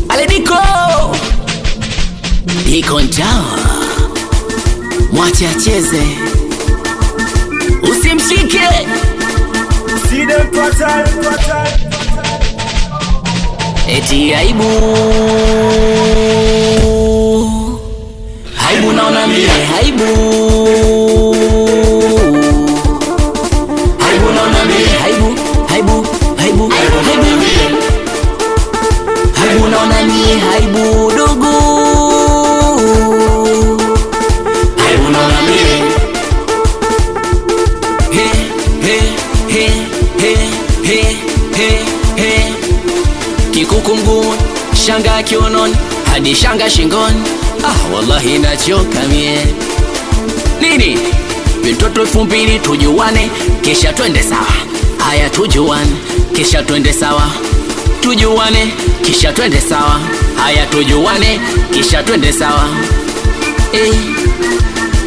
Alediko iko njawa, mwache acheze, usimshike. Eti aibu, aibu naona mie, aibu, aibu naona mie, aibu, aibu, aibu, aibu, aibu naona mie, aibu dogo, aibu naona mie. He, he, he, he, he, he, he. Kikuku mguuni, shanga kiunoni, hadi shanga shingoni. Wallahi nachoka mie. Nini? Mitoto 2000 tujuane, kisha twende sawa. Haya tujuane, kisha twende sawa. Tujuane, kisha twende sawa. Haya tujuane, kisha twende sawa.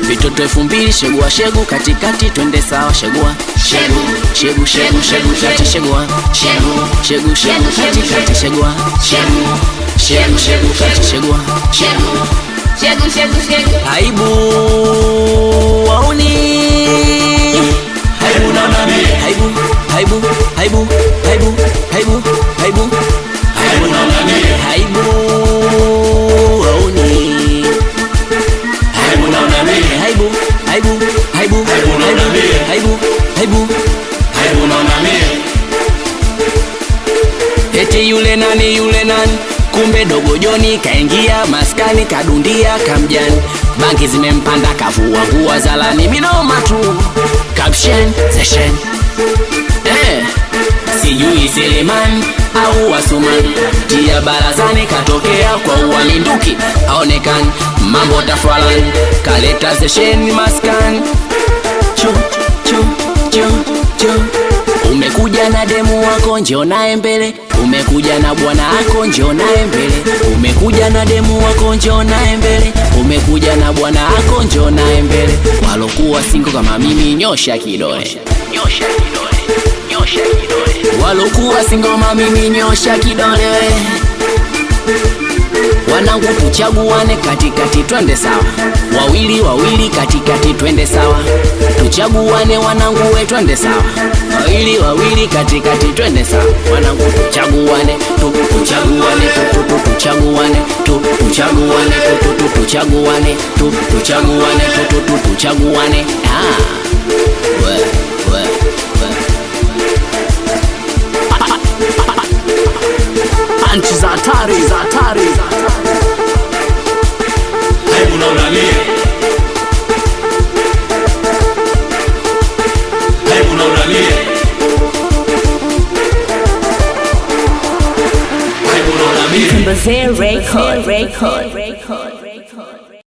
Mitoto 2000 shegua shegu katikati twende sawa shegua. Shegu, shegu, shegu, shegu, kati shegua. Shegu, shegu, shegu, katikati shegua. Shegu, shegu, shegu, kati shegua. Shegu, shegu, shegu, shegu. Aibu wauni, aibu naona mie, aibu, aibu, aibu, aibu, aibu, aibu, aibu naona mie, aibu wauni, aibu naona mie, aibu, aibu, aibu, aibu naona mie, aibu, aibu, aibu naona mie. Eti yule nani, kumbe dogo Joni kaingia maskani kadundia kamjani. Banki zimempanda kavua nguo zalani, minoma tu caption session. Sijui Seleman au Wasuman, tia barazani katokea kwa uaminduki. Aonekani mambo tafalani, kaleta session maskani. Chu, chu, chu, chu. Umekuja na demu wako njoo nae mbele, umekuja na bwana wako njoo nae mbele, umekuja na demu wako njoo nae mbele, umekuja na bwana wako njoo nae mbele. Walokuwa single kama mimi nyosha kidole, nyosha kidole, nyosha kidole. Walokuwa single kama mimi nyosha kidole. Wanangu tuchaguane katikati twende sawa. Wawili wawili katikati twende sawa. Tuchaguane wanangu we twende sawa. Wawili wawili katikati twende sawa. Wanangu tuchaguane, tuchaguane, tuchaguane, tuchaguane, tuchaguane, tuchaguane, tuchaguane. Anchi za hatari, za hatari. Aibu naona mie, aibu naona mie, aibu naona mie. Record.